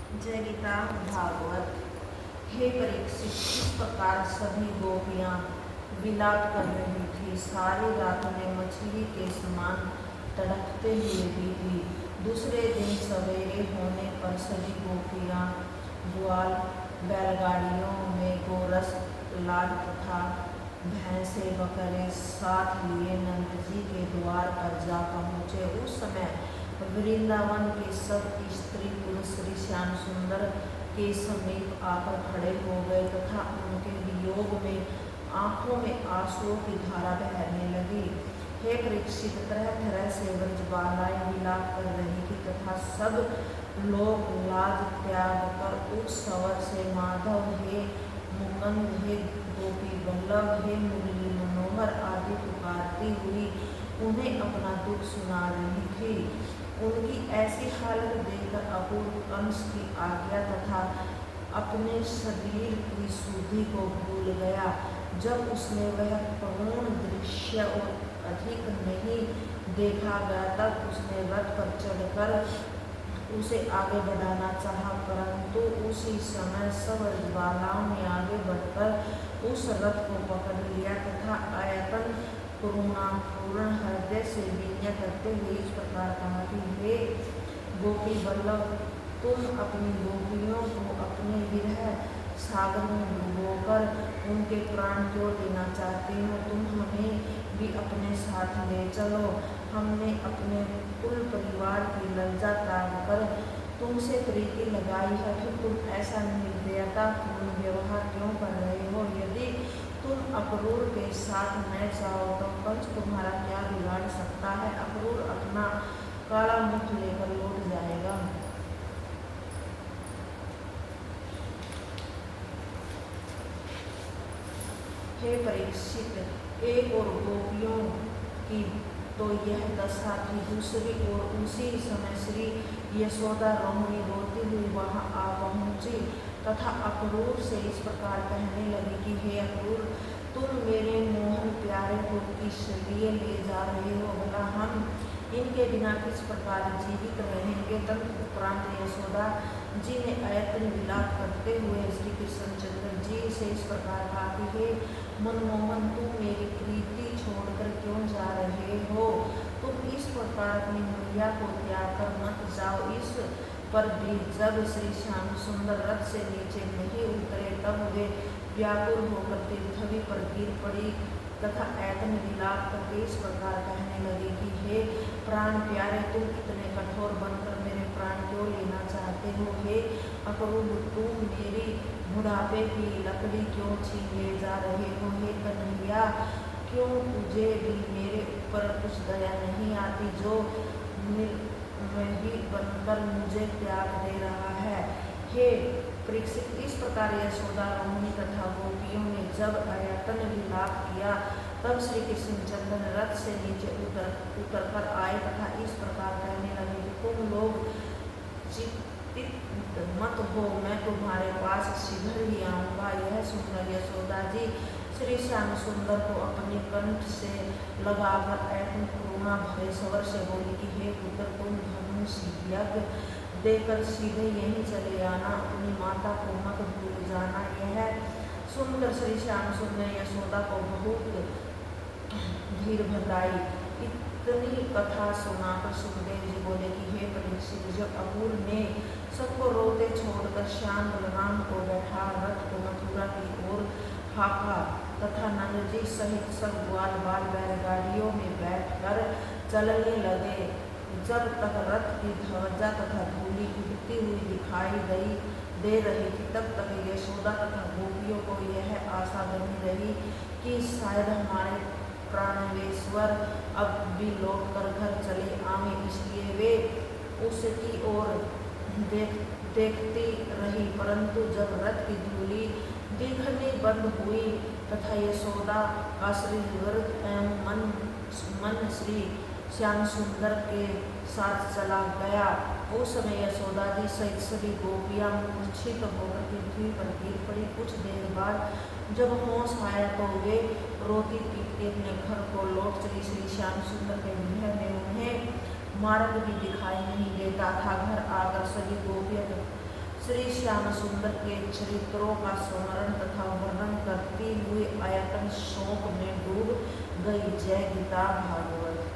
जय गीता भागवत। हे परीक्षित, इस प्रकार सभी गोपियां विलाप कर रही थी। सारी रात में मछली के समान तड़पते हुए बीती। दूसरे दिन सवेरे होने पर सभी गोपियां ग्वाल बैलगाड़ियों में गोरस लाद तथा भैंसे बकरे साथ लिए नंद जी के द्वार पर जा पहुँचे। उस समय वृंदावन के सब स्त्री पुरुष श्री श्याम सुंदर के समीप आकर खड़े हो गए तथा उनके वियोग में आंखों में आंसुओं की धारा बहने लगी। हे परीक्षित, तरह तरह से ब्रजबालाएं विलाप कर रही थी तथा सब लोग लाज त्याग कर उस स्वर से माधव, हे मुकुंद, हे गोपी वल्लभ, हे मुरली मनोहर आदि पुकारती हुई उन्हें अपना दुख सुना रही थी। उनकी ऐसी हालत देखकर अपूर्व कंस की आज्ञा तथा अपने शरीर की शुद्धि को भूल गया। जब उसने वह करुण दृश्य और अधिक नहीं देखा गया तब उसने रथ पर चढ़कर उसे आगे बढ़ाना चाहा, परंतु उसी समय सब रजबालाओं ने आगे बढ़कर उस रथ को पकड़ लिया तथा आयतन करुणापूर्ण हृदय से विनय करते हुए इस प्रकार कहा कि हे गोपी वल्लभ, तुम अपनी गोपियों को अपने विरह सागर में डुबोकर उनके प्राण क्यों लेना चाहती हो? तुम हमें भी अपने साथ ले चलो। हमने अपने कुल परिवार की लज्जा त्याग कर तुमसे प्रीति लगाई है, फिर तुम ऐसा निर्दयतापूर्ण व्यवहार क्यों कर रहे हो? यदि तुम अक्रूर के साथ न जाओ तो कंस तुम्हारा क्या बिगाड़ सकता है? अक्रूर अपना काला मुख लेकर लौट जाएगा। हे परीक्षित, एक और गोपियों की तो यह दशा थी, दूसरी ओर उसी समय श्री यशोदा रोहिणी रोती हुई वहां आ पहुंची तथा अक्रूर से इस प्रकार कहने लगी कि हे अक्रूर, तुम मेरे मोहन प्यारे को किस लिए ले जा रहे हो? भला हम इनके बिना किस प्रकार जीवित रहेंगे? तदुपरांत यशोदा जी ने आयतन विलाप करते हुए श्री कृष्णचंद्र जी से इस प्रकार कहा कि हे मनमोहन, तुम मेरी प्रीति छोड़कर क्यों जा रहे हो? तुम इस प्रकार अपनी मैया को त्याग कर मत जाओ। इस पर भी जब श्री श्याम सुंदर रथ से नीचे नहीं उतरे तब वे व्याकुल होकर पृथ्वी पर गिर पड़ी तथा आयतन विलाप करके इस प्रकार कहने लगे कि हे प्राण प्यारे, तुम इतने कठोर बनकर मेरे प्राण क्यों लेना चाहते हो? हे अक्रूर, तुम मेरी बुढ़ापे की लकड़ी क्यों छीन ले जा रहे हो? हे कन्हैया, क्यों तुझे भी मेरे ऊपर कुछ दया नहीं आती जो निर्मोही बनकर मुझे त्याग दे रहा है? हे परीक्षित, इस प्रकार यशोदा रोहिणी तथा गोपियों ने जब आयतन विलाप किया तब श्री कृष्णचंद्र रथ से नीचे उतर कर आए तथा इस प्रकार कहने लगे कि तुम लोग चिंतित मत हो, मैं तुम्हारे पास शीघ्र ही आऊँगा। यह सुनकर यशोदा जी श्री श्याम सुंदर को अपने कंठ से लगाकर ऐतन करुणा भरे स्वर से बोली कि हे पुत्र, तुम धनुष यज्ञ देकर सीधे यहीं चले आना, अपनी माता को मत भूल जाना। यह सुनकर श्री श्याम सुंदर यशोदा को बहुत धीर भराई। इतनी कथा सुनाकर सुखदेव जी बोले कि हे परीक्षित, जब अपूर ने सबको रोते छोड़कर श्याम बलराम को बैठा रथ को मथुरा की ओर हाका तथा नंद जी सहित सब ग्वाल बाल बैलगाड़ियों में बैठकर चलने लगे, जब तक रथ की ध्वजा तथा धूलि उड़ती हुई दिखाई दे रही थी तब तक यशोदा तथा गोपियों को यह आशा बनी रही कि शायद हमारे प्राणेश्वर अब भी लौट कर घर चले आवे, इसलिए वे उसकी ओर देखती रही। परंतु जब रथ की धूलि दिखनी बंद हुई तथा यशोदा का श्रीवृद्ध एवं मन श्री श्याम सुंदर के साथ चला गया, उस समय यशोदा जी सहित सभी गोपियां मूर्छित होकर पृथ्वी पर गिर पड़ी। कुछ देर बाद जब होश आया तो वे रोती पीटती अपने घर को लौट चली। श्री श्याम सुंदर के गृह में उन्हें मार्ग भी दिखाई नहीं देता था। घर आकर सभी गोपियां श्याम सुंदर के चरित्रों का स्मरण तथा वर्णन करती हुई आयतन शोक में डूब गई। जय गीता भागवत।